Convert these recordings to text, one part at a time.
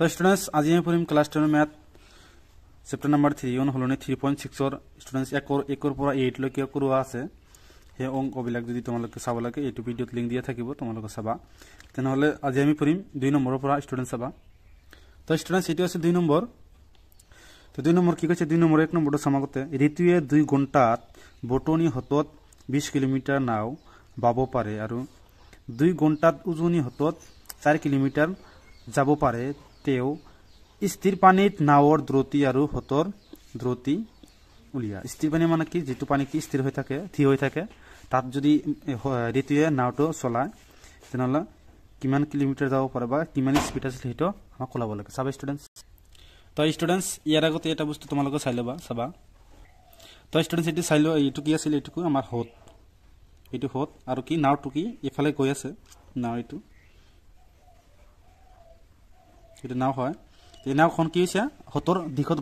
তো স্টুডেন্টস আজি আমি পঢ়িম ক্লাস 10 ম্যাথ চ্যাপ্টাৰ নাম্বাৰ 3 অন হলনে 3.6 ৰ স্টুডেন্টস 1 পৰা 8 লৈকে কৰোৱা আছে হে অংকবিলাক যদি তোমালোকে চাব লাগে এইটো ভিডিওত লিংক দিয়া থাকিব তোমালোকে চাবা তেনেহলে আজি আমি পঢ়িম 2 নম্বৰৰ পৰা স্টুডেন্টস চাবা তো স্টুডেন্টস এটো আছে 2 নম্বৰ তো 2 নম্বৰ কি কৈছে 2 নম্বৰ 1 নম্বৰটো সমাগতে ঋতুয়ে 2 ঘণ্টাত বটনি হতত 20 কিলোমিটাৰ নাও বাব পাৰে আৰু 2 ঘণ্টাত উজনি হতত 4 কিলোমিটাৰ যাব পাৰে তেও স্থিৰ পানীত নাওৰ দ্ৰুতি আৰু হতৰ দ্ৰুতি উলিয়া স্থিৰ পানী মানে কি যেটো পানী কি স্থিৰ হৈ থাকে থি হৈ থাকে তাত যদি ঋতুয়ে নাওটো চলায় তেনেহলে কিমান কিলোমিটাৰ যাব পাৰে বা কিমান স্পিড আছে হেটো আমাক কলাব লাগে সাব স্টুডেন্টস তো স্টুডেন্টস ইয়াৰ আগতে এটা বস্তু তোমালোকে চাই লবা চাবা তো স্টুডেন্টস এটি চাইলো এইটো কি আছিল এইটো আমাৰ হত এইটো হত আৰু কি নাওটো কি এফালে গৈ আছে নাও এইটো এটা নাও হয় এই নাওখন কি হৈছে হতৰ দিশত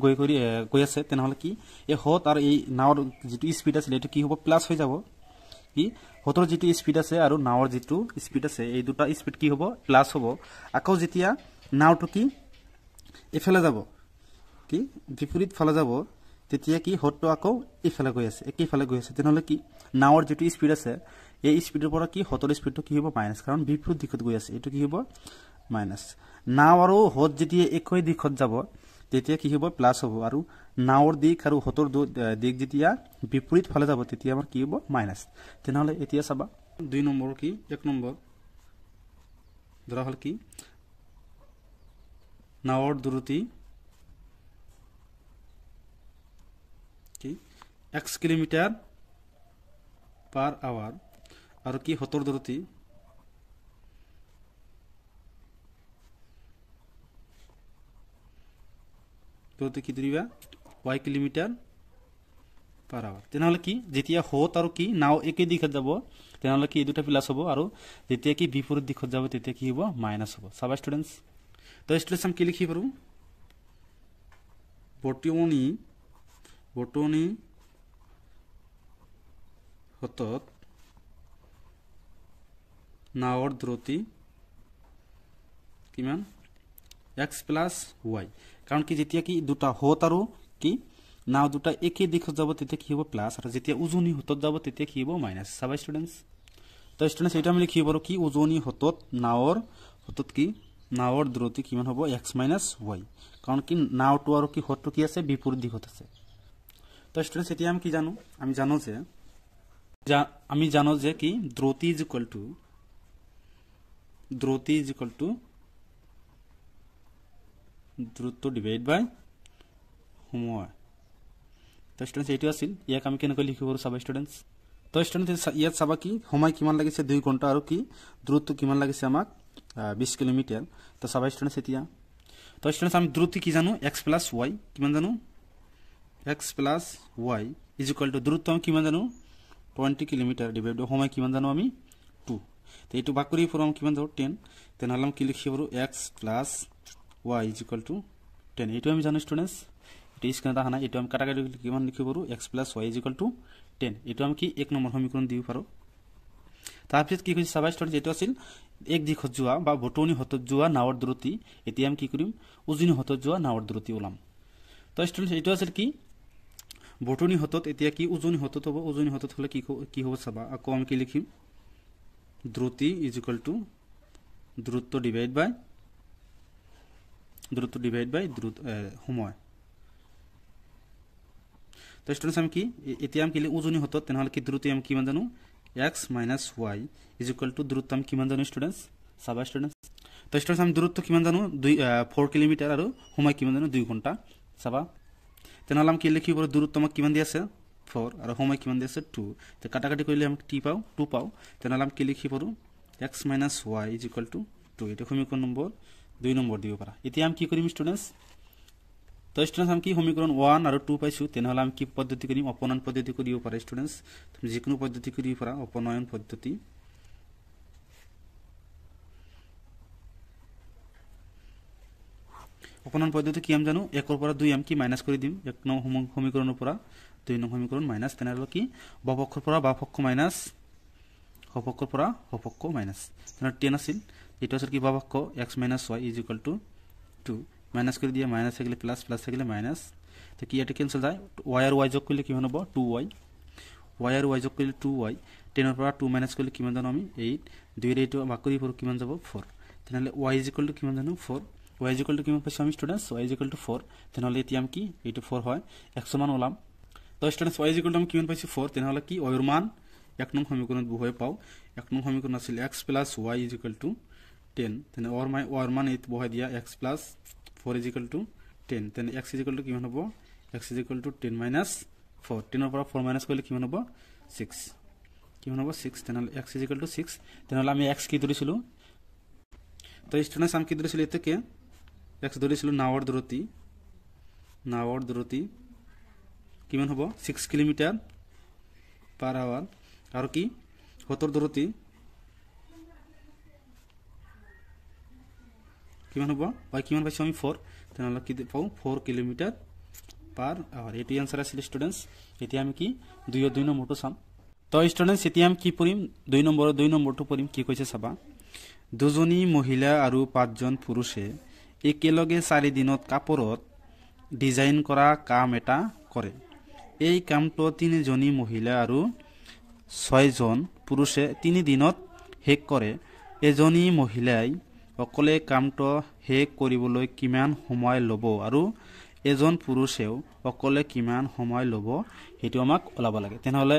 গৈ আছে তেনেহলে কি এই হত আৰু এই নাওৰ যেটো স্পিড আছে এটো কি হ'ব প্লাস হৈ যাব কি হতৰ যেটো স্পিড আছে আৰু নাওৰ যেটো স্পিড আছে এই দুটা স্পিড কি হ'ব প্লাস হ'ব আকৌ যেতিয়া নাওটো কি এফালে যাব কি বিপৰীত ফালে যাব তেতিয়া কি হতটো আকৌ এফালে গৈ আছে একেফালে গৈ আছে তেনেহলে কি নাওৰ যেটো স্পিড আছে এই স্পিডৰ পৰা কি হতৰ স্পিডটো কি হ'ব মাইনাস কাৰণ বিপৰীত দিশত গৈ আছে এটো কি হ'ব মাইনাস নাও আৰু হত যেতিয়া একই দিশত যাব তেতিয়া কি হ'ব প্লাস হ'ব আৰু নাওৰ দিক আৰু হতৰ দিক যেতিয়া বিপৰীত ফালে যাব তেতিয়া আমাৰ কি হ'ব মাইনাস তেনেহলে এতিয়া চাবা 2 নম্বৰ কি 1 নম্বৰ ধৰা হল কি নাওৰ দ্ৰুতি কি x কিলোমিটাৰ পাৰ আওয়াৰ আৰু কি হতৰ দ্ৰুতি তো কি দিবা y কিলোমিটাৰ পাৰ আওয়াৰ তেনেহলে কি যেতিয়া হত আৰু কি নাও একে দিশত যাব তেনেহলে কি দুটা প্লাস হ'ব আৰু যেতিয়া কি বিপৰীত দিশত যাব তেতিয়া কি হ'ব মাইনাস হ'ব সাবা স্টুডেন্টস তো স্টুডেন্টস আমি কি লিখি পাৰো বটনি হতত নাওৰ দ্ৰুতি কিমান x plus y কাৰণ কি যেতিয়া কি দুটা হত আৰু কি নাও দুটা একে দিশত যাব তেতিয়া কি হ'ব প্লাস আৰু যেতিয়া উজনি হতত যাব তেতিয়া কি হ'ব মাইনাস সাবা স্টুডেন্টস তো স্টুডেন্টস এটা আমি লিখিব পাৰো কি উজনি হতত নাওৰ হতত কি নাওৰ দ্ৰুতি কিমান হ'ব x minus y কাৰণ কি নাওটো আৰু কি হতটো কি আছে বিপৰীত দিশত আছে তো স্টুডেন্টস এতিয়া আমি কি জানো আমি জানো যে কি দ্ৰুতি ইজ ইকুয়াল টু দ্রুত ডিভাইড বাই সময় তো স্টুডেন্টস এইটো আছিল ইয়াক আমি কেনেকৈ লিখিব পাৰো সাবা স্টুডেন্টস তো স্টুডেন্টস ইয়াত চাবা কি সময় কিমান লাগিছে 2 ঘন্টা আৰু কি দ্রুত কিমান লাগিছে আমাক 20 কিলোমিটার তো সাবা স্টুডেন্টস এতিয়া তো স্টুডেন্টস আমি দ্রুত কি জানো x plus y কিমান জানো x plus y is equal to দ্রুত আমি কিমান জানো 20 কিলোমিটার ডিভাইড বাই সময় কিমান জানো আমি 2 তো এইটো ভাগ কৰি ফৰম কিমান যাব 10 তেনেহলে আমি কি লিখিব পাৰো x plus y is equal to 10 এইটো আমি জানো স্টুডেন্টস এটা স্ক্রিনটা হানা এইটো আমি কাটাকাটি কিমান লিখিব পাৰো x plus y is equal to 10 এইটো আমি কি 1 নম্বৰ সমীকৰণ দিব পাৰো তাৰপিছত কি কৈছে সাবা স্টুডেন্টস এইটো আছিল এক দিশত যোৱা বা বটনি হতত যোৱা নাওৰ দ্ৰুতি এতিয়া আমি কি কৰিম উজনি হতত যোৱা নাওৰ দ্ৰুতি ওলাম তো স্টুডেন্টস এইটো আছিল কি বটনি হতত এতিয়া কি উজনি হতত হ'ব উজনি হতত হলে কি হ'ব চাবা আকৌ আমি কি লিখিম দ্ৰুতি is equal to দ্ৰুত ডিভাইড বাই সময় তো স্টুডেন্টস আমি কি এতিয়া আমি কি উজনি হতত তেনেহলে কি দ্ৰুতি আমি কিমান জানো x minus y is equal to দ্ৰুত আমি কিমান জানো স্টুডেন্টস সাবা স্টুডেন্টস তো স্টুডেন্টস আমি দ্ৰুত কিমান জানো 4 কিলোমিটাৰ আৰু সময় কিমান জানো 2 ঘন্টা সাবা তেনেহলে আমি কি লিখিব পাৰো দ্ৰুত আমাক কিমান দি আছে 4 আৰু সময় কিমান দি আছে 2 তো কাটাকাটি কৰিলে আমি t পাও 2 পাও তেনেহলে আমি কি লিখি পাৰো x minus y is equal to 2 এটা সমীকৰণ নম্বৰ 2 নম্বৰ দিব পাৰা এতিয়া আমি কি কৰিম স্টুডেন্টস তো স্টুডেন্টস আমি কি সমীকৰণ 1 আৰু 2 পাইছো তেনেহলে আমি কি পদ্ধতি কৰিম অপনয়ন পদ্ধতি কৰিব পাৰা স্টুডেন্টস তুমি যিকোনো পদ্ধতি কৰিব পাৰা অপনয়ন পদ্ধতি অপনয়ন পদ্ধতি কি আমি জানো 1 ৰ পৰা 2 আমি কি মাইনাস কৰি দিম 1 নং সমীকৰণৰ পৰা 2 নং সমীকৰণ মাইনাস তেনেহলে কি বাপক্ষৰ পৰা বাপক্ষ মাইনাস হপক্ষৰ পৰা হপক্ষ মাইনাস তেনে 10 আছিল এটা আছিল কি বাপক্ষ x minus y is equal to 2 minus করে দিয়ে মাইনাস থাকলে প্লাস, প্লাস থাকলে মাইনাস, তো কি এটা ক্যান্সেল যায়, y আর y যোগ করলে কি হবে 2y, y আর y যোগ করলে 2y, 10 এর পাওয়ার 2 মাইনাস করলে কিমান জানো আমি 8, 2 এর 8 ভাগ করি পর কিমান যাব 4, তাহলে y ইজ ইকুয়াল টু কিমান জানো 4, y ইজ ইকুয়াল টু কিমান পাইছো আমি students, y is equal to 4, তাহলে এটি আমি কি এইটা 4 হয় 100 মান হলাম। তো students y is equal to আমি কিমান পাইছি 4, তাহলে কি y এর মান 1 নং সমীকরণত বহাই পাও, 1 নং সমীকরণ আছিল x plus y is equal to 10, তাহলে y এর মান এই বহাই দিয়া x plus 4 is equal to 10, তাহলে x ইজ ইকুয়াল টু কিমান হবে, x is equal to 10 minus 4, 10 এর পর 4 মাইনাস করলে কিমান হবে 6, কিমান হবে 6, তাহলে x ইজ ইকুয়াল টু 6, তাহলে আমি x কি ধরেছিল, তো স্টুডেন্টস আমি কি ধরেছিল এতে কে x ধরেছিল নাওয়ার দূরত্ব কিমান হবে 6 কিলোমিটার পার আওয়ার, আর কি হতর দূরত্ব কিমান হবে, বা কিমান পাইছো আমি 4, তাহলে কি পাও 4 কিলোমিটার পার আওয়ার, এটি आंसर আছে স্টুডেন্টস। এটি আমি কি 2 নম্বরটো চাম। তো স্টুডেন্টস এটি আমি কি পড়িম 2 নম্বৰটো পড়িম, কি কৈছে চাবা, দুজনী মহিলা আৰু 5জন পুৰুষে একেলগে 4 দিনত কাপোৰত ডিজাইন কৰা কাম এটা কৰে। এই কামটো 3জনী মহিলা আৰু 6জন পুৰুষে 3 দিনত শেষ কৰে। এজনী মহিলাই অকলে কামটো শেষ কৰিবলৈ কিমান সময় ল'ব আৰু এজন পুৰুষেও অকলে কিমান সময় ল'ব হেতু আমাক ওলাব লাগে। তেনেহলে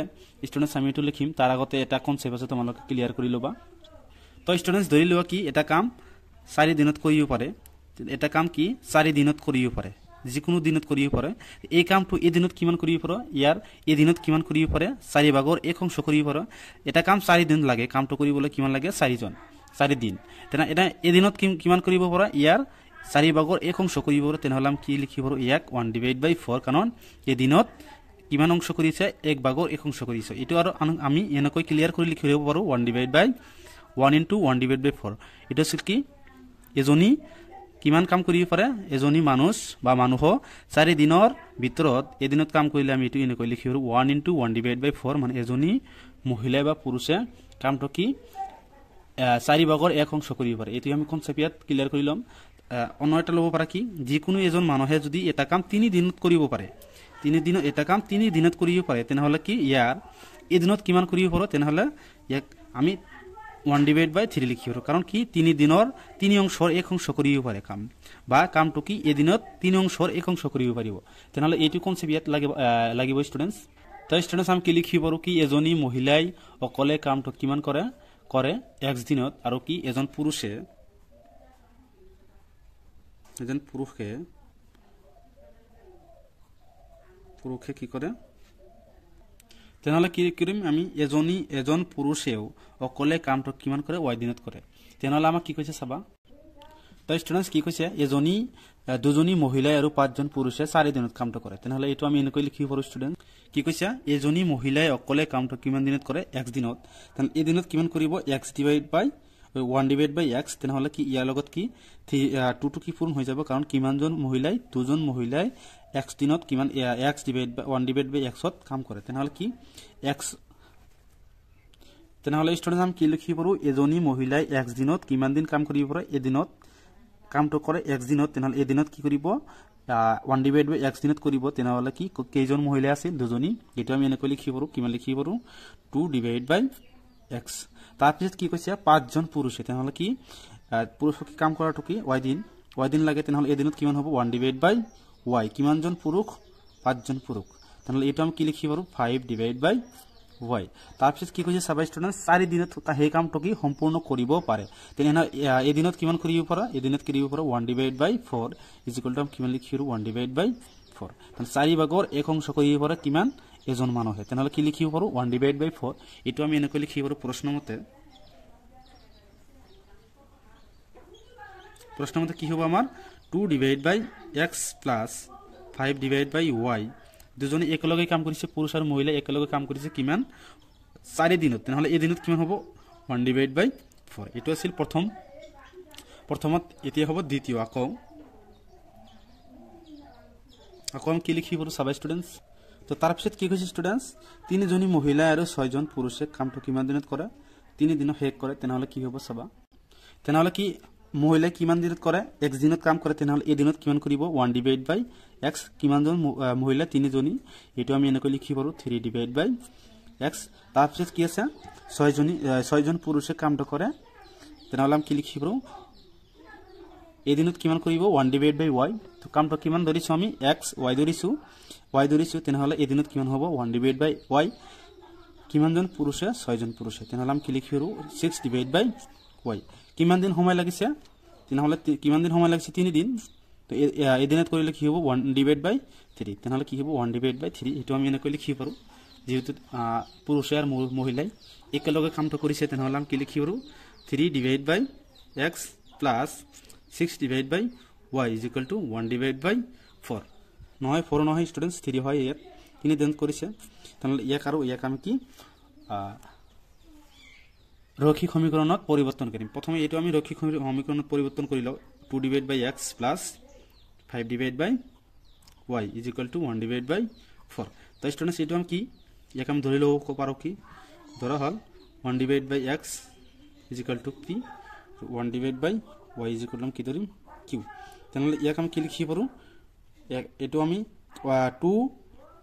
স্টুডেন্টস আমি এটো লিখিম, তার আগতে এটা কনসেপ্ট আছে তোমালোকে ক্লিয়ার কৰি লবা। তো স্টুডেন্টস ধৰি লোৱা কি এটা কাম 4 দিনত কৰিব পাৰে, এটা কাম কি 4 দিনত কৰিব পাৰে, যিকোনো দিনত কৰিব পাৰে। এই কামটো এই দিনত কিমান কৰিব পাৰে, ইয়াৰ এই দিনত কিমান কৰিব পাৰে 4 ভাগৰ 1 অংশ কৰিব পাৰে। এটা কাম 4 দিন লাগে, কামটো কৰিবলৈ কিমান লাগে 4 দিন, তেনে এটা এই দিনত কিমান কৰিব পাৰে, ইয়াৰ 4 ভাগৰ 1 অংশ কৰিব পাৰে। তেনেহলে আমি কি লিখিব পাৰো, ইয়াক 1/4, কাৰণ এই দিনত কিমান অংশ কৰিছে 1 ভাগৰ 1 অংশ কৰিছে। এটো আৰু আমি এনেকৈ ক্লিয়াৰ কৰি লিখিব পাৰো 1/1 * 1/4। এটা আছিল কি এজনী কিমান কাম কৰিব পাৰে, এজনী মানুহ বা মানুহ 4 দিনৰ ভিতৰত এদিনত কাম কৰিলে আমি এটো এনেকৈ লিখিব পাৰো 1 * 1/4, মানে এজনী মহিলা বা পুৰুষে কামটো কি 4 ভাগৰ 1 অংশ কৰিব পাৰে। এটো আমি কনসেপ্ট ক্লিয়াৰ কৰি লম। অন্য এটা ল'ব পাৰা কি যিকোনো এজন মানুহে যদি এটা কাম 3 দিনত কৰিব পাৰে, 3 দিনত এটা কাম 3 দিনত কৰিব পাৰে, তেনেহলে কি ইয়াৰ এই দিনত কিমান কৰিব পাৰো, তেনেহলে ইয়াক আমি 1/3 লিখিব পাৰো, কাৰণ কি 3 দিনৰ 3 অংশৰ 1 অংশ কৰিব পাৰে কাম, বা কামটো কি এই দিনত 3 অংশৰ 1 অংশ কৰিব পাৰিব। তেনেহলে এইটো কনসেপ্ট লাগিব স্টুডেন্টস। তো স্টুডেন্টস আমি কি লিখিব পাৰো কি এজনী মহিলাই অকলে কামটো কিমান কৰে x দিনত, আৰু কি এজন পুৰুষে কি কৰে, তেনেহলে কি কৰিম আমি এজন পুৰুষেও অকলে কামটো কিমান কৰে y দিনত কৰে। তেনেহলে আমাক কি কৈছে চাবা, তো স্টুডেন্টস কি কৈছে দুজনী মহিলা আৰু 5জন পুৰুষে 4 দিনত কামটো কৰে। তেনেহলে এটো আমি এনেকৈ লিখিব পাৰো স্টুডেন্ট, কি কৈছে এজনী মহিলাই অকলে কামটো কিমান দিনত কৰে x দিনত, তাহলে এই দিনত কিমান কৰিব x / 1/x, তেনেহলে কি ইয়াৰ লগত কি 2 টো কি পূৰণ হৈ যাব, কাৰণ কিমানজন মহিলাই 2জন মহিলাই x দিনত কিমান x / 1/x ত কাম কৰে। তেনেহলে কি x, তেনেহলে স্টুডেন্টস আমি কি লিখিব পাৰো এজনী মহিলাই x দিনত কিমান দিন কাম কৰিব পাৰে, এদিনত কামটো কৰে x দিনত, তেনেহলে এই দিনত কি কৰিব 1/x দিনত কৰিব। তেনেহলে কি কেইজন মহিলা আছে 2জনী, এটো আমি এনেকৈ লিখিব পাৰো, কিমান লিখিব পাৰো 2/x। তাৰপিছত কি কৈছে 5জন পুৰুষে, তেনেহলে কি পুৰুষকে কাম কৰাটো কি y দিন লাগে, তেনেহলে এই দিনত কিমান হ'ব 1/y, কিমানজন পুৰুষ 5জন পুৰুষ, তেনেহলে এটো আমি কি লিখিব পাৰো 5/y। তাৰপিছত কি কৈছে চাবা স্টুডেন্টস 4 দিনত সেই কামটো কি সম্পূৰ্ণ কৰিব পাৰে, তেনেহলে এই দিনত কিমান কৰিব পাৰা, এই দিনত কৰিব পাৰা 1/4 = কিমান লিখিব 1/4, তাহলে 4 ভাগৰ 1 অংশ কৰিব পাৰা কিমান এজন মানুহে, তেনেহলে কি লিখিব পাৰো 1/4। এটো আমি এনেকৈ লিখিব পাৰো প্ৰশ্নমতে কি হ'ব আমাৰ 2/x + 5/y, দুজনে একেলগে কাম কৰিছে, পুৰুষ আৰু মহিলা একেলগে কাম কৰিছে কিমান 4 দিনত, তেনেহলে এই দিনত কিমান হ'ব 1/4। এটো আছিল প্ৰথমত, এতিয়া হ'ব দ্বিতীয়। আকৌ আমি কি লিখিব পাৰো চাবা স্টুডেন্টস, তো তাৰপিছত কি কৈছে স্টুডেন্টস 3জনী মহিলা আৰু 6জন পুৰুষে কামটো কিমান দিনত কৰে 3 দিনত শেষ কৰে, তেনেহলে কি হ'ব চাবা, তেনেহলে কি মহিলাই কিমান দিনত কৰে x দিনত কাম কৰে তেনেহলে এই দিনত কিমান কৰিব 1 ডিভাইড বাই x কিমানজন মহিলা তিনিজনী এটো আমি এনেকৈ লিখি পাৰো 3 ডিভাইড বাই x তাৰপিছত কি আছে 6 জন পুৰুষে কামটো কৰে তেনেহলে আমি কি লিখি পাৰো এই দিনত কিমান কৰিব 1 ডিভাইড বাই y তো কামটো কিমান ধৰিছো আমি x y ধৰিছো তেনেহলে এই দিনত কিমান হ'ব 1 ডিভাইড বাই y কিমানজন পুৰুষে 6 জন পুৰুষে তেনেহলে আমি কি লিখি পাৰো 6 ডিভাইড বাই y কিমান দিন সময় লাগিছে তেনেহলে কিমান দিন সময় লাগিছে 3 দিন তো এই দিনত কৰিলে কি হ'ব 1 ডিভাইড বাই 3 তেনেহলে কি হ'ব 1 ডিভাইড বাই 3 এটো আমি এনেকৈ লিখি পাৰো যেহেতু পুৰুষে আৰু মহিলাই একেলগে কামটো কৰিছে তেনেহলে আমি কি লিখি পাৰো 3 divide by x plus 6 divide by y is equal to 1 divide by 4 নহয় 4 নহয় স্টুডেন্টস 3 হয় ইয়াত তিনি দিন কৰিছে তাহলে ইয়াক আৰু ইয়াক আমি কি রৈখিক সমীকরণত পরিবর্তন করিম প্রথমে এটো আমি রৈখিক সমীকরণত পরিবর্তন করি লও 2 divide by x plus 5 divide by y is equal to 1 divide by 4 তো স্টুডেন্টস এটো আমি কি ইয়াক আমি ধরি লও পারো কি ধরা হল 1 divide by x is equal to p 1 divide by y is equal to কি ধরিম q তাহলে ইয়াক আমি কি লিখি পারো এটো আমি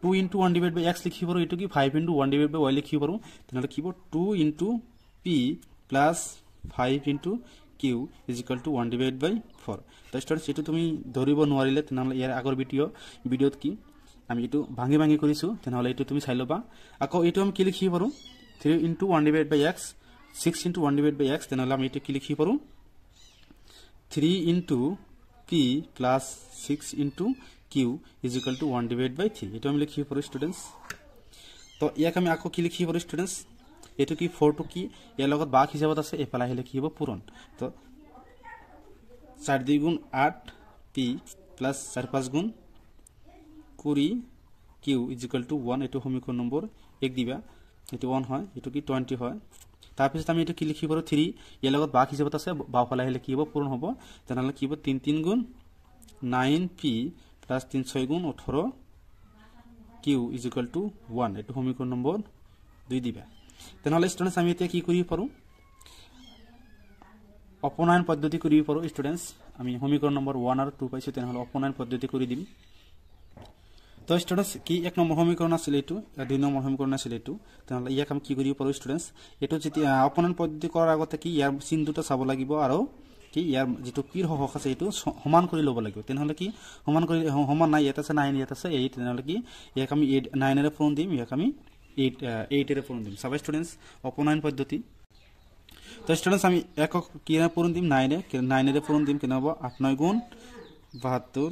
2 into 1 divided by x লিখি পারো এটো কি 5 into 1 divided by y লিখি পারো তাহলে কি 2 into p plus 5 into q is equal to 1 divided by 4 তো স্টুডেন্টস এটো তুমি ধরিব নোৱাৰিলে তেনেহলে ইয়াৰ আগৰ ভিডিওত কি আমি এটো ভাঙি কৰিছো তেনেহলে এটো তুমি চাই লবা আকৌ এটো আমি কি লিখি পারো 3 into 1 divided by x 6 into 1 divided by x তেনেহলে আমি এটো কি লিখি পারো 3 into p plus 6 into q is equal to 1 divided by 3 এটো আমি লিখি পারো স্টুডেন্টস তো ইয়াক আমি আকৌ কি লিখি পারো স্টুডেন্টস এটো কি 4 টু কি এর লগত ভাগ হিসাবত আছে এফালা হলে কি হবে পূরণ তো 4 2 গুণ 8 p প্লাস 4 5 গুণ 20 q is equal to 1 এটো সমীকরণ নম্বর 1 দিবা এটো 1 হয় এটো কি 20 হয় তাৰপিছত আমি এটো কি লিখি পারো 3 এর লগত ভাগ হিসাবত আছে বাওফালা হলে কি হবে পূরণ হবে তাহলে কি হবে 3 3 গুণ 9p plus 3 6 গুণ 18 q is equal to 1 এটো সমীকরণ নম্বর 2 দিবা তেনেহলে স্টুডেন্টস আমি এতিয়া কি কৰি পাৰো অপনয়ন পদ্ধতি কৰি পাৰো স্টুডেন্টস আমি সমীকৰণ নম্বৰ 1 আৰু 2 পাইছো তেনেহলে অপনয়ন পদ্ধতি কৰি দিম তো স্টুডেন্টস কি এক নম্বৰ সমীকৰণ আছিল এটো দুই নম্বৰ সমীকৰণ আছিল এটো তেনেহলে ইয়াক আমি কি কৰি পাৰো স্টুডেন্টস এটো যেতি অপনয়ন পদ্ধতি কৰাৰ আগতে কি ইয়াৰ চিহ্নটো চাব লাগিব আৰু কি ইয়াৰ যেটো পিৰ হক আছে এটো সমান কৰি লব লাগিব তেনেহলে কি সমান কৰি সমান নাই এটা আছে 9 এটা আছে 8 তেনেহলে কি ইয়াক আমি 9 এর পূরণ দিম ইয়াক আমি 8 এর পূরণ দিম সব স্টুডেন্টস অপনয়ন পদ্ধতি তো স্টুডেন্টস আমি একক কি এর পূরণ দিম 9 এর পূরণ দিম কেন হবে 8 9 গুণ 72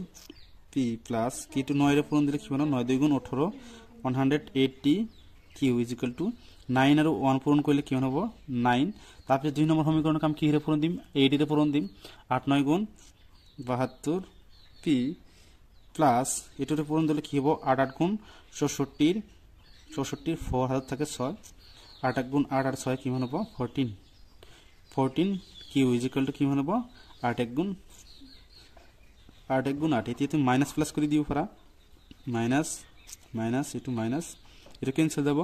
p প্লাস কি টু 9 এর পূরণ দিলে কি হবে 9 2 গুণ 18 180 q is equal to 9 আর 1 পূরণ করলে কি হবে 9 তারপরে দুই নম্বর সমীকরণ কাম কি এর পূরণ দিম 8 এর পূরণ দিম 8 9 গুণ 72 p প্লাস এটার পূরণ দিলে কি হবে 8 8 গুণ 64 4 হাজার থাকে 6 8 1 গুণ 8 আর 6 কি হবে 14 q is equal to কি হবে 8 1 গুণ 8 এতে তুমি মাইনাস প্লাস করে দিও পারা মাইনাস এটু মাইনাস এটা ক্যান্সেল যাব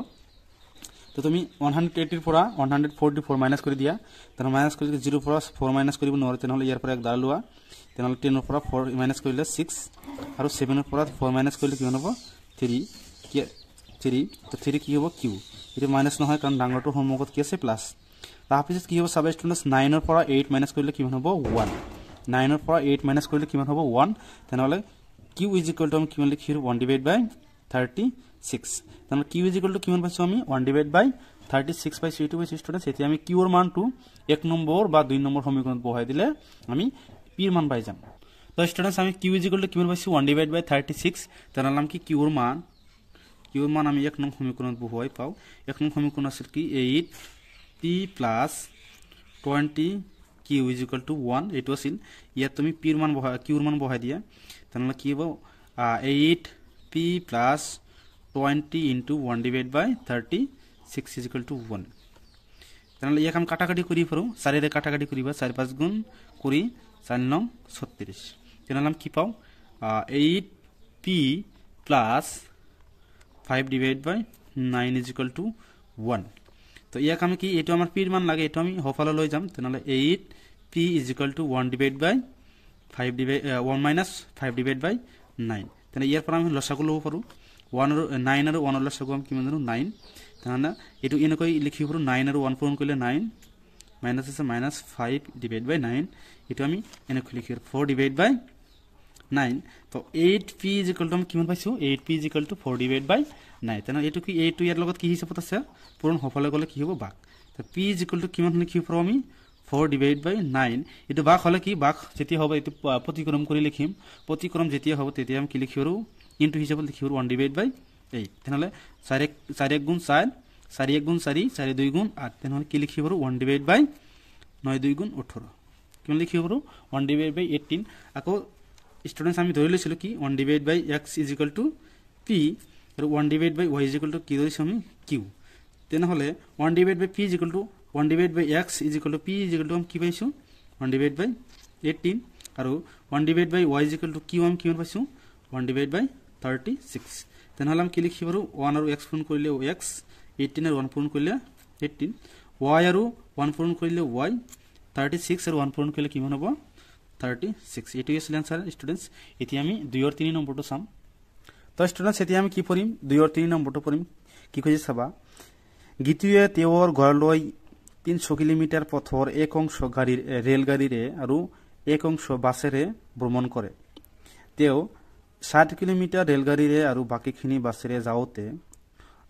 তো তুমি 180 এর পৰা 144 মাইনাস কৰে দিয়া তাৰ মাইনাস কৰে 0 পৰা 4 মাইনাস কৰিব নৰে তেনহলে ইয়াৰ পৰা এক দাল লওয়া তেনহলে 10 এৰ পৰা 4 মাইনাস কৰিলে 6 আৰ 7 এৰ পৰা 4 মাইনাস করিলে কি হবে 3 তো 3 কি হবে q এটা মাইনাস নহয় কারণ ডাঙৰটো হোমৱৰ্কত কি আছে প্লাস তাৰপিছত কি হ'ব সাব স্টুডেন্টস 9 এৰ পৰা 8 মাইনাস কৰিলে কি হবে 1 9 এৰ পৰা 8 মাইনাস করিলে কি হবে 1 তেনহলে q is equal to আমি কি লিখি 1 ডিভাইড বাই 36 তাহলে q is equal to কিমান পাইছো আমি 1 ডিভাইড বাই 36 পাইছো এটু পাইছো স্টুডেন্টস এতে আমি q এর মানটো 1 নম্বৰ বা 2 নম্বৰ সমীকরণত বহাই দিলে আমি p এর মান পাই যাম তো স্টুডেন্টস আমি q is equal to কিমান পাইছো 1 ডিভাইড বাই 36 তাহলে নাম কি q এর মান আমি 1 নং সমীকরণত বহাই পাও 1 নং সমীকরণ আছে কি 8p plus 20 q is equal to 1 এটু আছিল ইয়াত তুমি p এর মান q এর মান বহাই দিয়া তাহলে কি হবে 8p plus 20 into 1 divided by 36 is equal to 1 তাহলে ইয়াক আমি কাটাকাটি করি পারো 4 এর কাটাকাটি করিবা 4 5 গুণ করি 4 9 36 তাহলে আমি কি পাও 8p plus 5 divided by 9 is equal to 1 তো ইয়াক আমি কি এটো আমার p এর মান লাগে এটো আমি হফালা লই যাম তাহলে 8p p is equal to 1 divided by 1 minus 5 divided by 9 তেনে ইয়াৰ পৰা আমি লসাগু ল'ব পাৰো 1 আৰু 9 আৰু 1 ৰ লসাগু আমি কিমান জানো 9 তেনে এটো এনেকৈ লিখিব পাৰো 9 আৰু 1 পূৰণ কৰিলে 9 মাইনাস আছে মাইনাস 5 divided by 9 এটো আমি এনেকৈ লিখিব 4 divided by 9 তো 8p is equal to আমি কিমান পাইছো 8p is equal to 4 divided by 9 তেনে এটো কি 8 ইয়াৰ লগত কি হিচাপত আছে পূৰণ হফলে গলে কি হ'ব ভাগ তো p is equal to কিমান লিখিব পাৰো আমি 4 divided by 9 এটো ভাগ হলে কি ভাগ যেতি হবে এটো প্রতিক্রম কৰি লিখিম প্রতিক্রম যেতি হবে তেতি আমি কি লিখিব ইনটু হিচাপত লিখিব 1 divided by 8 তেনলে 4 1 গুণ 4 4 1 গুণ 4 4 2 গুণ 8 তেনলে কি লিখিব 1 divided by 9 2 গুণ 18 কিমান লিখিব 1 divided by 18 আকৌ স্টুডেন্টস আমি ধৰি লৈছিলো কি 1 divided by x is equal to p আৰু 1 divided by y is equal to কি ধৰিছো আমি q তেনহলে 1 divided by p is equal to 1 divided by x is equal to p is equal to हम কি পাইছো 1 divided by 18 আৰু 1 divided by y is equal to q हम কিমান পাইছো 1 divided by 36 তেনহলে আমি কি লিখি পাৰো 1 আৰু x পূৰণ কৰিলে x 18 আৰু 1 পূৰণ কৰিলে 18 y আৰু 1 পূৰণ কৰিলে y 36 আৰু 1 পূৰণ কৰিলে কিমান হ'ব 36 এটো আছিল आंसर স্টুডেন্টস এতি আমি 2 আৰু 3 নম্বৰটো চাম তো স্টুডেন্টস এতি আমি কি পঢ়িম 2 আৰু 3 নম্বৰটো পঢ়িম কি কৈছে চাবা গীতুয়ে তেওৰ ঘৰলৈ 300 কিলোমিটাৰ পথৰ এক অংশ গাড়ীৰ ৰেলগাড়ীৰে আৰু এক অংশ বাছেৰে ভ্ৰমণ কৰে তেও 60 কিলোমিটাৰ ৰেলগাড়ীৰে আৰু বাকিখিনি বাছেৰে যাওতে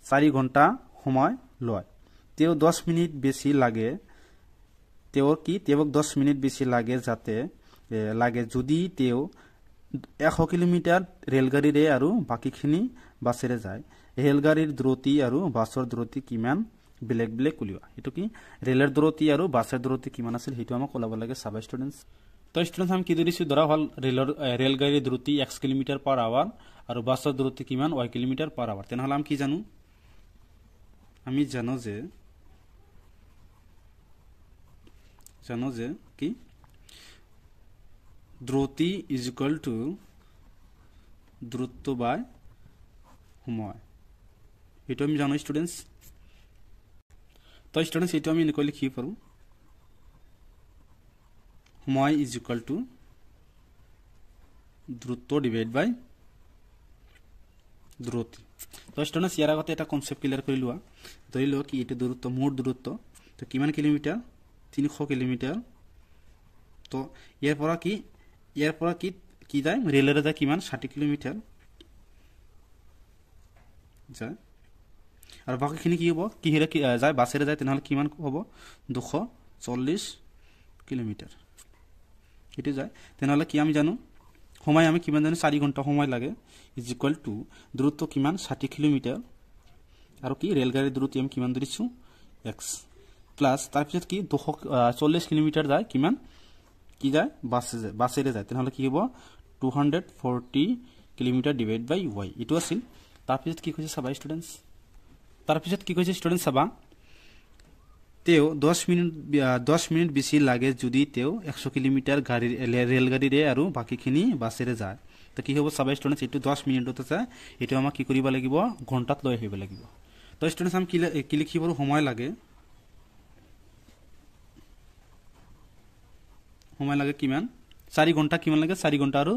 4 ঘণ্টা সময় লয় তেও 10 মিনিট বেছি লাগে তেওক 10 মিনিট বেছি লাগে যাতে লাগে যদি তেও 100 কিলোমিটাৰ ৰেলগাড়ীৰে আৰু বাকিখিনি বাছেৰে যায় ৰেলগাড়ীৰ দ্ৰুতি আৰু বাছৰ দ্ৰুতি কিমান ব্লেক ব্লেক উলিওয়া এটো কি ৰেলৰ দ্ৰুতি আৰু বাছৰ দ্ৰুতি কিমান আছিল হেতু আমাক কলাব লাগে সাব স্টুডেন্টস তো স্টুডেন্টস আমি কি ধৰিছো ধৰা হল ৰেলগাড়ীৰ দ্ৰুতি x কিলোমিটাৰ পাৰ আৱাৰ আৰু বাছৰ দ্ৰুতি কিমান y কিলোমিটাৰ পাৰ আৱাৰ তেনহলে আমি কি জানো আমি জানো যে কি দ্ৰুতি is equal to দ্রুত বাই সময় এটো আমি জানো স্টুডেন্টস তো স্টুডেন্টস এটো আমি এনেকৈ লিখি পাৰো সময় is equal to দ্ৰুত ডিভাইড বাই দ্ৰুতি তো স্টুডেন্টস ইয়াৰ আগতে এটা কনসেপ্ট ক্লিয়াৰ কৰি লোৱা ধৰিলো কি এটো দূৰত্ব মুঠ দূৰত্ব তো কিমান কিলোমিটাৰ 300 কিলোমিটাৰ তো ইয়াৰ পৰা কি যায় ৰেলেৰে যায় কিমান 60 কিলোমিটাৰ যায় আৰু বাকিখিনি কি হ'ব কি হেৰে যায় বাছেৰে যায় তেনহলে কিমান হ'ব 240 কিলোমিটাৰ এটো যায় তেনহলে কি আমি জানো সময় আমি কিমান জানো 4 ঘণ্টা সময় লাগে ইজ ইকুয়াল টু দূৰত্ব কিমান 60 কিলোমিটাৰ আৰু কি ৰেলগাড়ীৰ দূৰত্ব আমি কিমান ধৰিছো x প্লাস তাৰ পিছত কি 240 কিলোমিটাৰ যায় কিমান কি যায় বাছেৰে যায় তেনহলে কি হ'ব 240 কিলোমিটাৰ ডিভাইড বাই y এটো আছিল তাৰ পিছত কি কৈছে সাবা স্টুডেন্টস তাৰ পিছত কি কৈছে স্টুডেন্টস সাবা তেও 10 মিনিট বেছি লাগে যদি তেও 100 কিলোমিটাৰ ৰেলগাড়ীৰে আৰু বাকিখিনি বাছেৰে যায় তো কি হ'ব সাবা স্টুডেন্টস এটো 10 মিনিটত আছে এটো আমাক কি কৰিব লাগিব ঘণ্টাত লৈ আহিব লাগিব তো স্টুডেন্টস আমি কি লিখিব সময় লাগে কিমান 4 ঘণ্টা কিমান লাগে 4 ঘণ্টা আৰু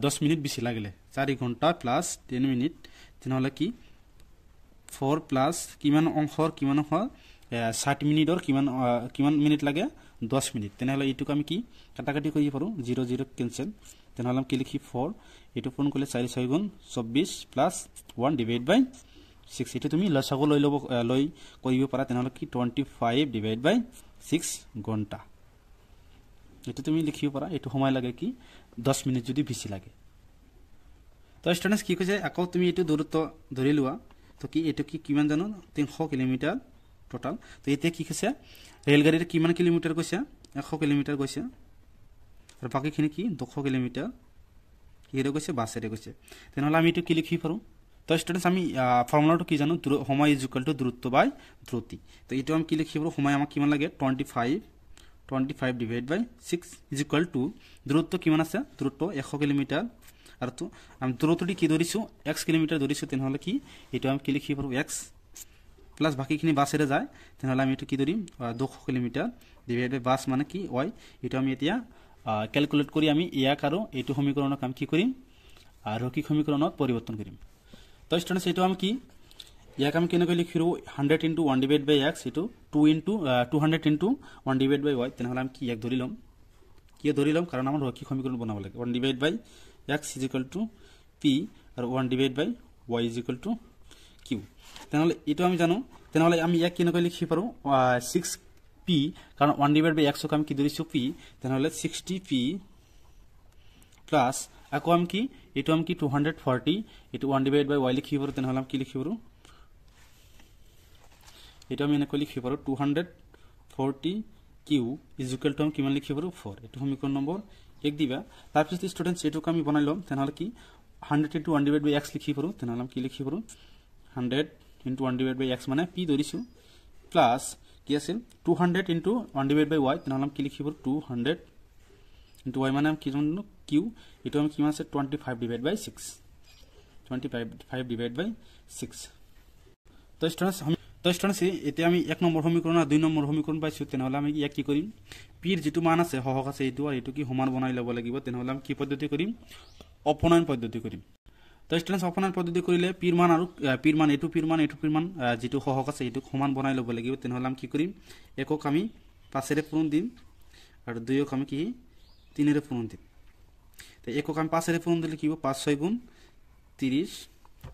10 মিনিট বেছি লাগিলে 4 ঘণ্টা প্লাস 10 মিনিট তেনহলে কি 4 প্লাস কিমান অংশৰ কিমান হয় 60 মিনিটৰ কিমান মিনিট লাগে 10 মিনিট তেনহলে এটুক আমি কি কাটাকাটি কৰি পাৰো 0 0 ক্যান্সেল তেনহলে আমি কি লিখি 4 এটো পূৰণ কৰিলে 4 6 গুণ 24 প্লাস 1 ডিভাইড বাই 6 এটো তুমি লসাগু লৈ কৰিব পাৰা তেনহলে কি 25 ডিভাইড বাই 6 ঘণ্টা এটো তুমি লিখিব পাৰা এটো সময় লাগে কি 10 মিনিট যদি বেছি লাগে তো স্টুডেন্টস কি কৈছে আকৌ তুমি এটো দূৰত্ব ধৰি লোৱা তো কি এটো কি কিমান জানো 300 কিলোমিটাৰ টোটাল তো এতে কি কৈছে ৰেলগাড়ীৰ কিমান কিলোমিটাৰ কৈছে 100 কিলোমিটাৰ কৈছে আৰু বাকিখিনি কি 200 কিলোমিটাৰ কিৰে কৈছে বাছেৰে কৈছে তেনহলে আমি এটো কি লিখি পাৰো তো স্টুডেন্টস আমি ফৰ্মুলাটো কি জানো সময় ইজ ইকুয়াল টু দূৰত্ব বাই দ্ৰুতি তো এটো আমি কি লিখি পাৰো সময় আমাক কিমান লাগে 25 divided by 6 is equal to দূৰত্ব কিমান আছে দূৰত্ব 100 কিলোমিটাৰ আৰু তো আমি দূৰত্বটি কি ধৰিছো x কিলোমিটাৰ ধৰিছো তেনহলে কি এটো আমি কি লিখি পাৰো x প্লাস বাকিখিনি বাছেৰে যায় তেনেহ'লে আমি এইটো কি ধৰিম 200 কিলোমিটাৰ ডিভাইড বাই বাছ মানে কি y এইটো আমি এতিয়া ক্যালকুলেট কৰি আমি ইয়াক আৰু এইটো সমীকৰণক আমি কি কৰিম ৰৈখিক সমীকৰণত পৰিৱৰ্তন কৰিম তো ষ্টুডেন্টস এইটো আমি কি ইয়াক আমি কেনেকৈ লিখিৰো 100 * 1 ডিভাইড বাই x এইটো 2 * 200 * 1 ডিভাইড বাই y তেনেহ'লে আমি কি ইয়াক ধৰি লম কাৰণ আমাৰ ৰৈখিক সমীকৰণ বনাব লাগে 1 ডিভাইড বাই x p আৰু 1 ডিভাইড বাই y q তেনেহ'লে এইটো আমি জানো তেনেহ'লে আমি ইয়াক কেনেকৈ লিখি পাৰো 6p কাৰণ 1 ডিভাইড বাই x ক আমি কি ধৰিছো p তেনেহ'লে 60p প্লাস আকৌ আমি কি এইটো আমি কি 240 এইটো 1 ডিভাইড বাই y লিখি পাৰো তেনেহ'লে আমি কি লিখি পাৰো এইটো আমি এনেকৈ লিখি পাৰো 240 q = আমি কিমান লিখি পাৰো 4 এইটো সমীকৰণ নম্বৰ 1 দিবা তাৰ পিছত ষ্টুডেন্টস এইটোক আমি বনাই লম তেনেহ'লে কি 100 * 1 ডিভাইড বাই x লিখি পাৰো তেনেহ'লে আমি কি লিখি পাৰো 100 * 1 ডিভাইড বাই x মানে p ধৰিছো প্লাস কি আছিল 200 * 1 ডিভাইড বাই y তেনেহ'লে আমি কি লিখি পাৰো 200 * y মানে আমি কি জানো q এইটো আমি কিমান আছে 25 ডিভাইড বাই 6 25 ডিভাইড বাই 6 তো ষ্টুডেন্টস এতিয়া আমি 1 নম্বৰ সমীকৰণ আৰু 2 নম্বৰ সমীকৰণ পাইছো তেনেহ'লে আমি ইয়াক কি কৰিম p ৰ যেটো মান আছে হহক আছে এইটো আৰু এইটো কি সমান বনাই ল'ব লাগিব তেনেহ'লে আমি কি পদ্ধতি কৰিম অপনয়ন পদ্ধতি কৰিম তো ষ্টুডেন্টস অপনয়ন পদ্ধতি কৰিলে p ৰ মান আৰু p ৰ মান এইটো যেটো হহক আছে এইটো সমান বনাই ল'ব লাগিব তেনেহ'লে আমি কি কৰিম একক আমি 5 ৰে পূৰণ দিম আৰু 2 ক আমি কি 3 ৰে পূৰণ দিম তো একক আমি 5 ৰে পূৰণ দিলে কি হ'ব 5 6 গুণ 30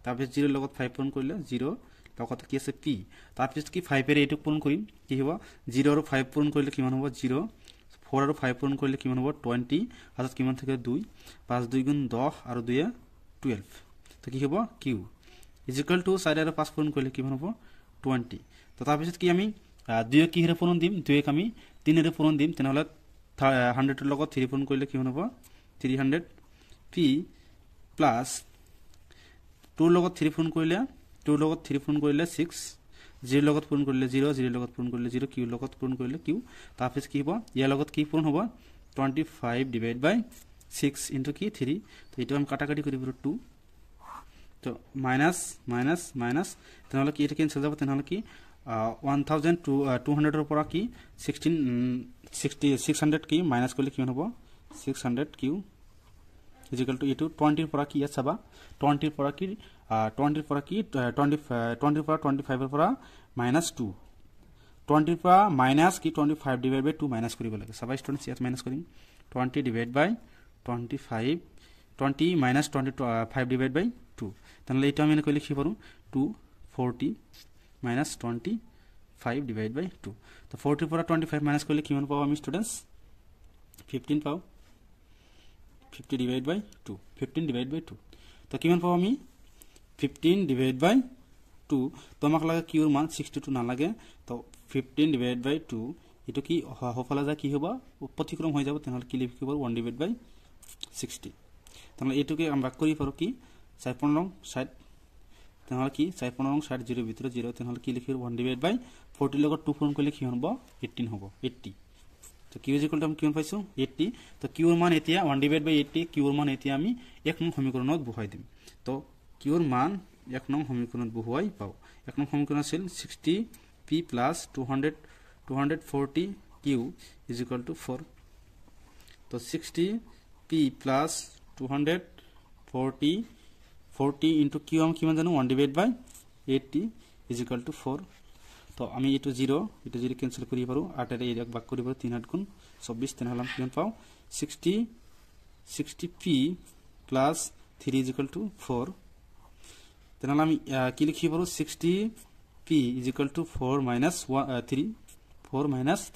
তাৰপিছত 0 লগত 5 পূৰণ কৰিলে 0 লগত কি আছে p তাৰপিছত কি 5 এৰে এইটো পূৰণ কৰিম কি হ'ব 0 আৰু 5 পূৰণ কৰিলে কিমান হ'ব 0 4 আৰু 5 পূৰণ কৰিলে কিমান হ'ব 20 হাতত কিমান থাকে 2 5 2 গুণ 10 আৰু 2 12 তো কি হ'ব q = 4 আৰু 5 পূৰণ কৰিলে কিমান হ'ব 20 তো তাৰপিছত কি আমি 2 কি হেৰে পূৰণ দিম 2 ক আমি 3 এৰে পূৰণ দিম তেনেহ'লে 100 ৰ লগত 3 পূৰণ কৰিলে কিমান হ'ব 300 p প্লাস 2 লগত 3 পূৰণ কৰিলে 2 লগত 3 পূৰণ কৰিলে 6 0 লগত পূৰণ কৰিলে 0 0 লগত পূৰণ কৰিলে 0 q লগত পূৰণ কৰিলে q তাৰপিছত কি হ'ব ইয়াৰ লগত কি পূৰণ হ'ব 25 ডিভাইড বাই 6 ইনটু কি 3 তো এইটো আমি কাটাকাটি কৰিব 2 তো মাইনাস মাইনাস মাইনাস তেনেহ'লে কি এটা কেনসেল যাব তেনেহ'লে কি 1200 ৰ পৰা কি 600 কি মাইনাস কৰিলে কিমান হ'ব 600 q = এইটো 20 ৰ পৰা কি আছে চাবা 20 ৰ পৰা কি 20 ৰ পৰা কি 20 ৰ পৰা 25 ৰ পৰা -2 20 ৰ পৰা মাইনাস কি 25 ডিভাইড বাই 2 মাইনাস কৰিব লাগে চাবা ষ্টুডেন্টস ইয়াত মাইনাস কৰিম 20 ডিভাইড বাই 25 20 মাইনাস 25 ডিভাইড বাই 2 তেনেহ'লে এইটো আমি এনেকৈ লিখি পাৰো 240 মাইনাস 25 ডিভাইড বাই 2 তো 40 ৰ পৰা 25 মাইনাস কৰিলে কিমান পাও আমি ষ্টুডেন্টস 15 পাও 50 ডিভাইড বাই 2 15 ডিভাইড বাই 2 তো কিমান পাও আমি 15 ডিভাইড বাই 2 তো আমাক লাগে q ৰ মান 62 না লাগে তো 15 ডিভাইড বাই 2 এটো কি হফলা যা কি হবে প্রতিক্রম হৈ যাব তেনেহলে কি লিখিব 1 ডিভাইড বাই 60 তাহলে এটুকে আমরা করি পারো কি 4 নং 60 তাহলে কি 4 নং 60 0 ভিতরে 0 তাহলে কি লিখিব 1 ডিভাইড বাই 40 লগত 2 পূরণ করলে কি হবে 18 হবে 80 তো q = আমি কিমান পাইছো 80 তো q ৰ মান এতিয়া 1 ডিভাইড বাই 80 q ৰ মান এতিয়া আমি 1 নং সমীকৰণত বহাই দিম তো q ৰ মান 1 নং সমীকৰণত বহাই পাও 1 নং সমীকৰণ আছিল 60p + 240q = 4 তো 60p + 240 into q আমি কিমান জানো 1 ডিভাইড বাই 80 = 4 তো আমি এটো 0 ক্যান্সেল করি পারো 8 এর এক ভাগ করি পারো 3 8 গুণ 24 তেনহলে আমি কিমান পাও 60p + 3 = 4 তেনহলে আমি কি লিখি পারো 60p = 4 -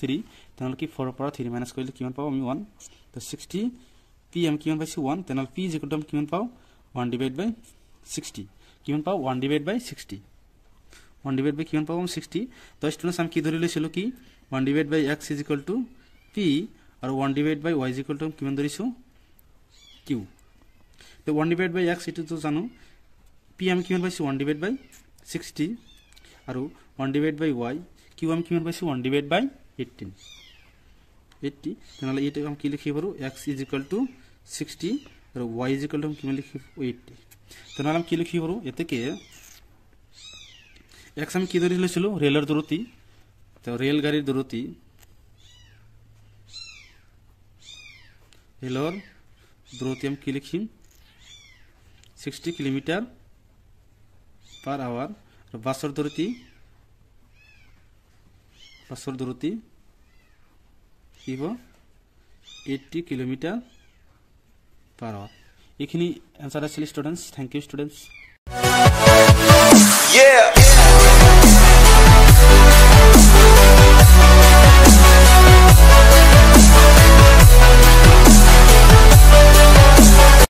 3 তেনহলে কি 4 এর পৰা 3 মাইনাস কৰিলে কিমান পাও আমি 1 তো 60p আমি কিমান পাইছো 1 তেনহলে p = আমি কিমান পাও 1 ডিভাইড বাই 60 কিমান পাও 1 ডিভাইড বাই 60 1 ডিভাইড বাই কিমান পাও 60 তো স্টুডেন্টস আমি কি ধৰি লৈছিলো কি 1 ডিভাইড বাই x = p আৰু 1 ডিভাইড বাই y = কিমান ধৰিছো q তো 1 ডিভাইড বাই x এটো তো জানো p আমি কিমান পাইছো 1 ডিভাইড বাই 60 আৰু 1 ডিভাইড বাই y q আমি কিমান পাইছো 1 ডিভাইড বাই 80 তেনহলে এটা আমি কি লিখি পাৰো x = 60 আৰু y = আমি কিমান লিখি 80 তেনহলে আমি কি লিখি পাৰো এতেকে এক্স আমি কি ধৰি লৈছিলো ৰেলৰ দূৰত্ব তো ৰেল গাড়ীৰ দূৰত্ব ৰেলৰ দূৰত্ব আমি কি লিখিম 60 কিলোমিটাৰ পাৰ আৱাৰ আৰু বাছৰ দূৰত্ব কি হ'ব 80 কিলোমিটাৰ পাৰ আৱাৰ এইখিনি এনসাৰ আছিল স্টুডেন্টস থ্যাংক ইউ স্টুডেন্টস